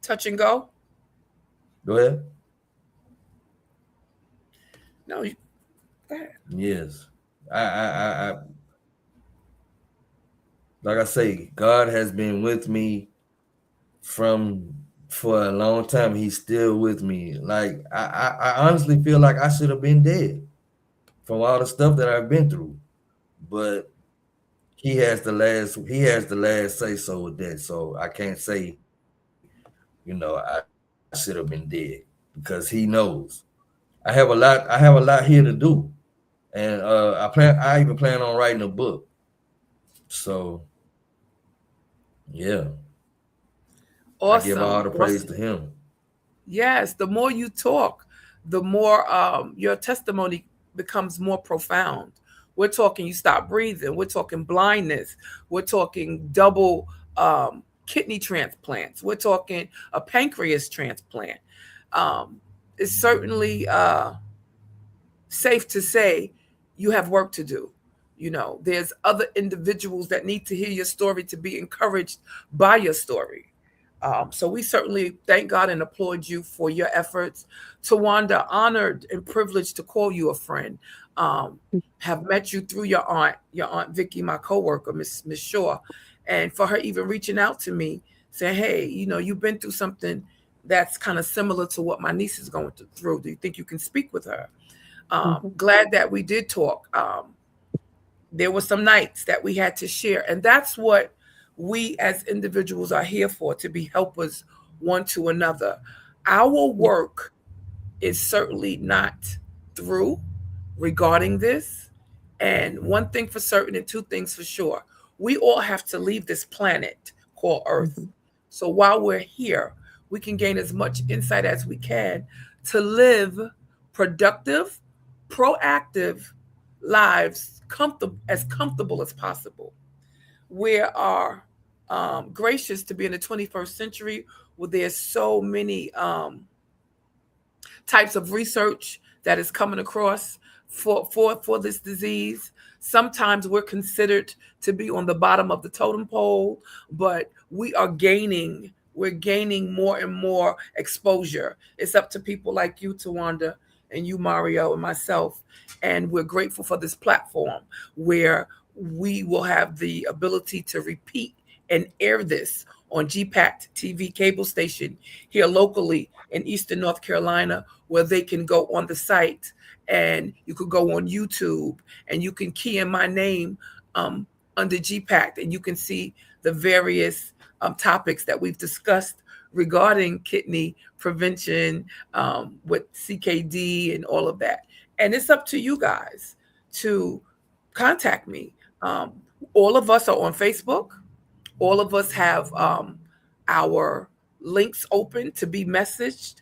touch and go. go ahead. No, you go ahead. Yes. I like I say, God has been with me from for a long time. He's still with me. Like I honestly feel like I should have been dead from all the stuff that I've been through. But he has the last say so with that. So I can't say, I should have been dead because he knows. I have a lot here to do. And I even plan on writing a book. So yeah, I give all Awesome. the praise Awesome. to him. Yes, the more you talk, the more your testimony becomes more profound. We're talking you stop breathing. We're talking blindness. We're talking double kidney transplants. We're talking a pancreas transplant. Um, it's certainly safe to say you have work to do. There's other individuals that need to hear your story to be encouraged by your story. So we certainly thank God and applaud you for your efforts. Tawanda, honored and privileged to call you a friend. Have met you through your aunt Vicky, my coworker, Miss Shaw, and for her even reaching out to me, saying, "Hey, you've been through something that's kind of similar to what my niece is going through. Do you think you can speak with her?" Mhm. Glad that we did talk. There were some nights that we had to share, and that's what we as individuals are here for, to be helpers one to another. Our Yeah. work is certainly not through regarding this. And one thing for certain, and two things for sure, we all have to leave this planet called Earth. Mhm. So while we're here, we can gain as much insight as we can to live productive, proactive lives, comfortable as possible. We are gracious to be in the 21st century where there's so many types of research that is coming across for this disease. Sometimes we're considered to be on the bottom of the totem pole, but we're gaining more and more exposure. It's up to people like you, Tawanda, and you, Mario, and myself. And we're grateful for this platform where we will have the ability to repeat and air this on GPAC TV cable station here locally in Eastern North Carolina, where they can go on the site, and you could go on YouTube and you can key in my name um, under GPAC, and you can see the various topics that we've discussed regarding kidney prevention with CKD and all of that. And it's up to you guys to contact me. Um, all of us are on Facebook. All of us have our links open to be messaged.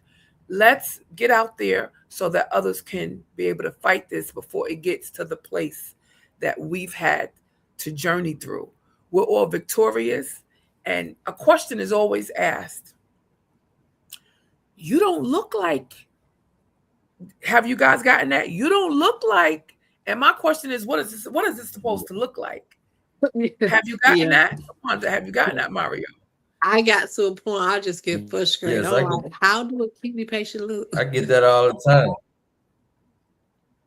Let's get out there so that others can be able to fight this before it gets to the place that we've had to journey through. We're all victorious. And a question is always asked: you don't look like, have you guys gotten that? You don't look like, and my question is, what is this supposed to look like? Have you gotten Yeah. that? Wanda, have you gotten that, Mario? I got to a point I just get frustrated. Yes, I'm like, how do a kidney patient look? I get that all the time.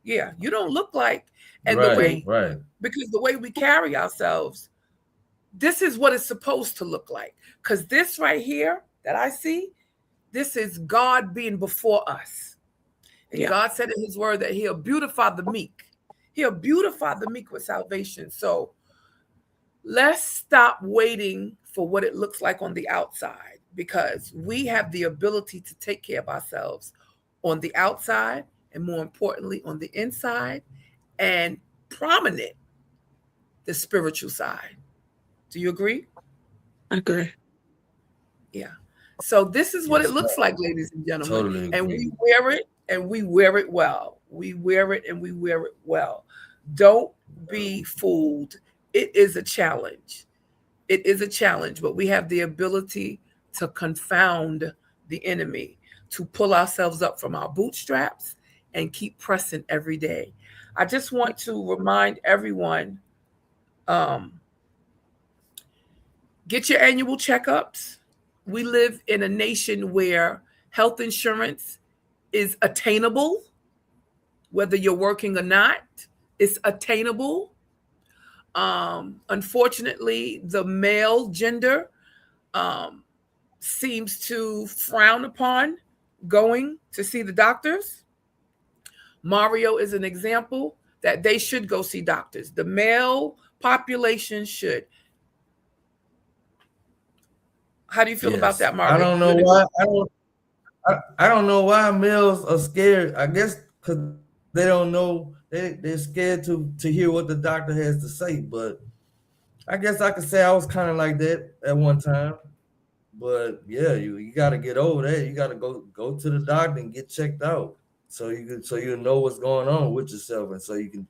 Yeah, you don't look like, and the Right, way, right. because the way we carry ourselves, this is what it's supposed to look like. Because this right here that I see, this is God being before us. And Yeah. God said in his word that he'll beautify the meek. He'll beautify the meek with salvation. So let's stop waiting for what it looks like on the outside, because we have the ability to take care of ourselves on the outside, and more importantly on the inside, and prominent the spiritual side. Do you agree? I agree. Yeah. So this is what it Yes, looks like, ladies and gentlemen. totally And agree. we wear it, and we wear it well. We wear it and we wear it well. Don't be fooled. It is a challenge. It is a challenge, but we have the ability to confound the enemy, to pull ourselves up from our bootstraps and keep pressing every day. I just want to remind everyone, um, get your annual checkups. We live in a nation where health insurance is attainable, whether you're working or not. It's attainable. Unfortunately, the male gender seems to frown upon going to see the doctors. Mario is an example that they should go see doctors. The male population should. How do you feel about Yes. that, Mario? I don't know why. I don't know why males are scared. I guess because they don't know. They're scared to hear what the doctor has to say. But I guess I could say I was kind of like that at one time. But yeah, you got to get over that. You got to go to the doctor and get checked out, so you know what's going on with yourself, and so you can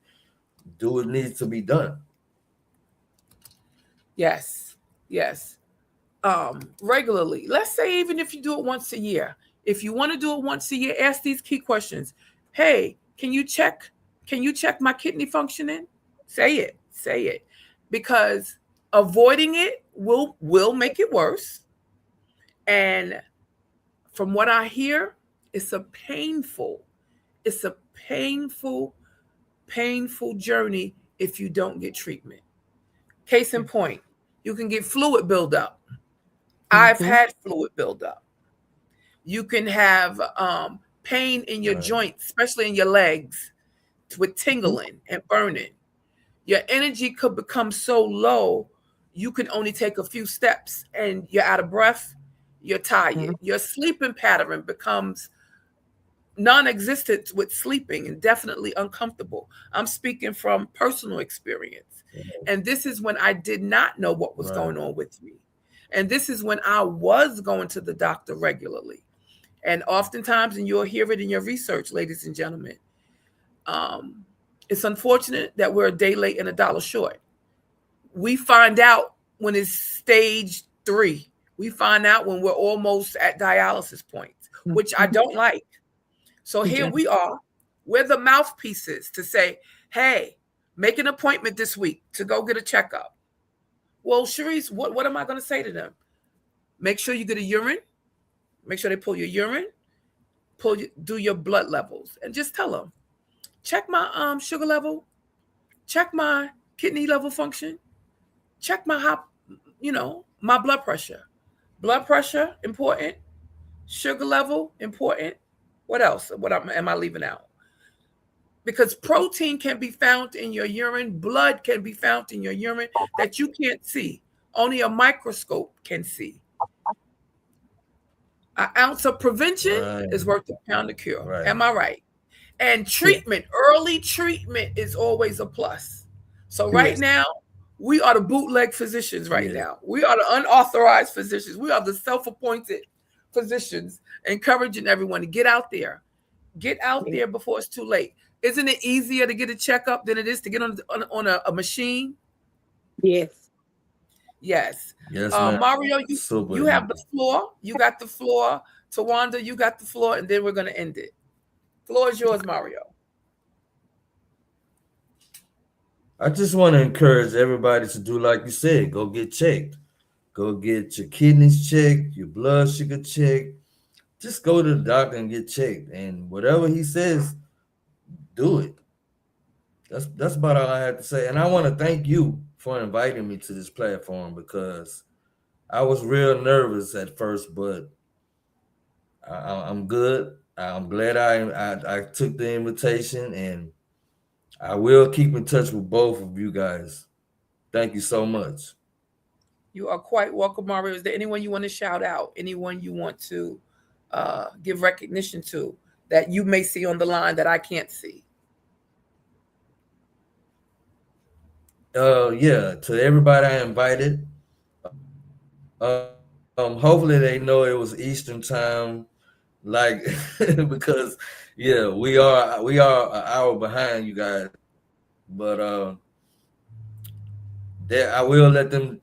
do what needs to be done. Yes, yes. Regularly. Let's say even if you do it once a year. If you want to do it once a year, ask these key questions. Hey, can you check my kidney functioning? Say it. Because avoiding it will make it worse. And from what I hear, it's a painful journey if you don't get treatment. Case in point, you can get fluid buildup. I've had fluid buildup. You can have pain in your joints, especially in your legs, with tingling and burning. Your energy could become so low, you can only take a few steps and you're out of breath, you're tired. Your sleeping pattern becomes non-existent with sleeping and definitely uncomfortable. I'm speaking from personal experience. And this is when I did not know what was going on with me. And this is when I was going to the doctor regularly. And oftentimes, and you'll hear it in your research, ladies and gentlemen, it's unfortunate that we're a day late and a dollar short. We find out when it's stage 3. We find out when we're almost at dialysis points, which I don't like. So here we are. We're the mouthpieces to say, hey, make an appointment this week to go get a checkup. Well, Sharice, what am I going to say to them? Make sure you get a urine. Make sure they pull your urine. Do your blood levels. And just tell them, check my sugar level. Check my kidney level function. Check my my blood pressure. Blood pressure, important. Sugar level, important. What else? Am I leaving out? Because protein can be found in your urine, blood can be found in your urine that you can't see. Only a microscope can see. An ounce of prevention is worth a pound of cure. Right. Am I right? And treatment, early treatment is always a plus. So right now, we are the bootleg physicians right now. We are the unauthorized physicians. We are the self-appointed physicians, encouraging everyone to get out there. Get out there before it's too late. Isn't it easier to get a checkup than it is to get on a machine? Yes. Yes, Mario, you have the floor. You got the floor. Tawanda, you got the floor, and then we're going to end it. Floor is yours, Mario. I just want to encourage everybody to do like you said. Go get checked. Go get your kidneys checked, your blood sugar checked. Just go to the doctor and get checked. And whatever he says, do it. That's about all I have to say. And I want to thank you for inviting me to this platform, because I was real nervous at first, but I'm good. I'm glad I took the invitation, and I will keep in touch with both of you guys. Thank you so much. You are quite welcome, Mario. Is there anyone you want to shout out? Anyone you want to give recognition to that you may see on the line that I can't see? To everybody I invited. Hopefully they know it was Eastern time, like because we are an hour behind you guys. But I will let them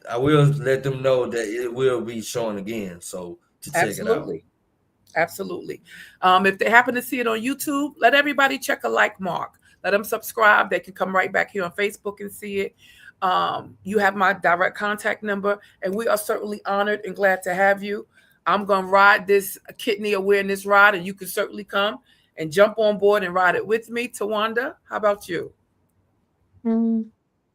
know that it will be shown again. So to check it out. Absolutely. If they happen to see it on YouTube, let everybody check a like mark. Let them subscribe. They can come right back here on Facebook and see it. You have my direct contact number, and we are certainly honored and glad to have you. I'm going to ride this kidney awareness ride, and you can certainly come and jump on board and ride it with me. Tawanda, how about you?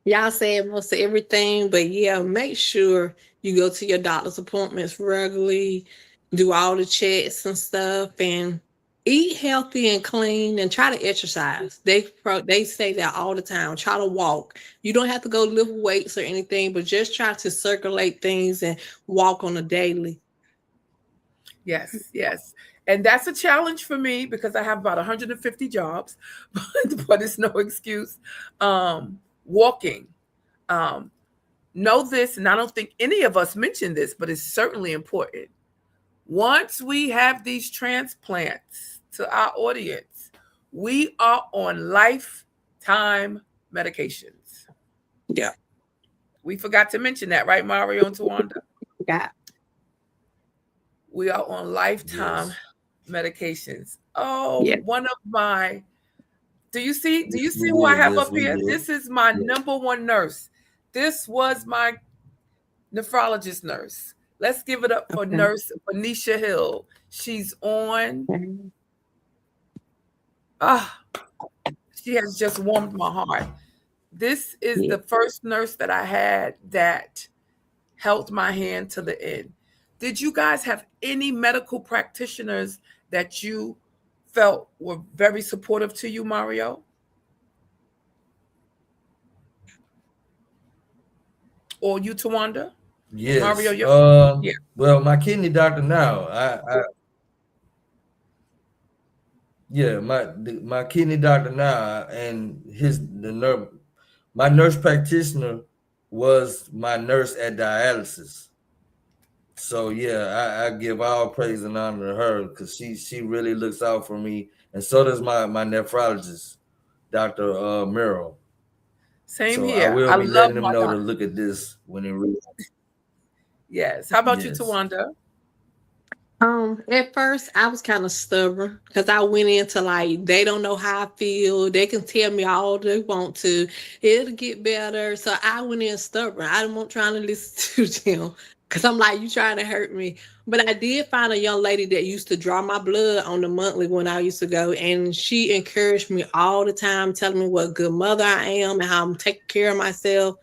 Y'all said most of everything, but yeah, make sure you go to your doctor's appointments regularly, do all the checks and stuff, and eat healthy and clean, and try to exercise. They say that all the time. Try to walk. You don't have to go lift weights or anything, but just try to circulate things and walk on a daily. Yes. And that's a challenge for me because I have about 150 jobs, but it's no excuse. Walking. Know this, and I don't think any of us mentioned this, but it's certainly important. Once we have these transplants, to our audience, we are on lifetime medications. Yeah. We forgot to mention that, right, Mario and Tawanda? Yeah. We are on lifetime medications. Oh, yeah. One of my, do you see who I have up here? This is my number one nurse. This was my nephrologist nurse. Let's give it up for Nurse Benicia Hill. She's on. She has just warmed my heart. This is the first nurse that I had that held my hand to the end. Did you guys have any medical practitioners that you felt were very supportive to you, Mario? Or you, Tawanda? Yes. Mario, Well, my kidney doctor now, my kidney doctor now, and my nurse practitioner was my nurse at dialysis. So I give all praise and honor to her because she really looks out for me, and so does my nephrologist, Dr. Merrill. Same here. I will be letting them know to look at this when it reads. Yes. How about you, Tawanda? At first I was kind of stubborn because I went into like, they don't know how I feel. They can tell me all they want to. It'll get better. So I went in stubborn. I wasn't trying to listen to them because I'm like, you trying to hurt me. But I did find a young lady that used to draw my blood on the monthly when I used to go. And she encouraged me all the time, telling me what good mother I am and how I'm taking care of myself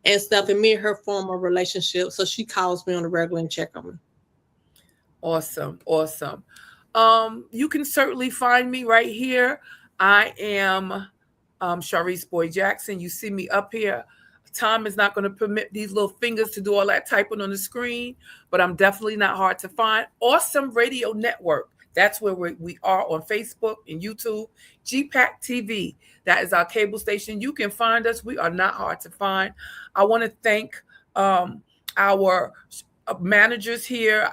and stuff. And me and her form a relationship. So she calls me on the regular and check on me. Awesome. You can certainly find me right here. I am Sharice Boyd Jackson. You see me up here. Time is not going to permit these little fingers to do all that typing on the screen, but I'm definitely not hard to find. Awesome Radio Network. That's where we are on Facebook and YouTube. GPAC TV. That is our cable station. You can find us. We are not hard to find. I want to thank our managers here,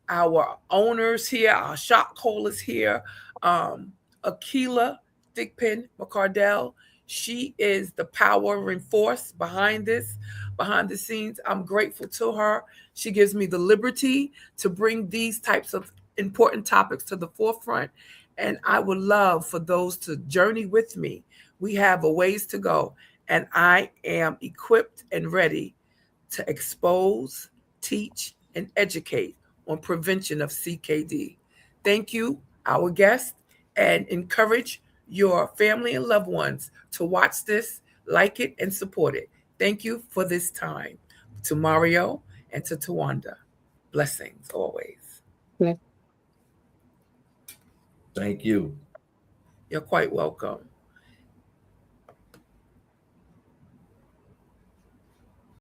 our owners here, our shop callers here, Akila Thigpen McCardell. She is the powering force behind this, behind the scenes. I'm grateful to her. She gives me the liberty to bring these types of important topics to the forefront. And I would love for those to journey with me. We have a ways to go, and I am equipped and ready to expose, teach, and educate on prevention of CKD. Thank you, our guest, and encourage your family and loved ones to watch this, like it, and support it. Thank you for this time. To Mario and to Tawanda. Blessings always. Thank you. You're quite welcome.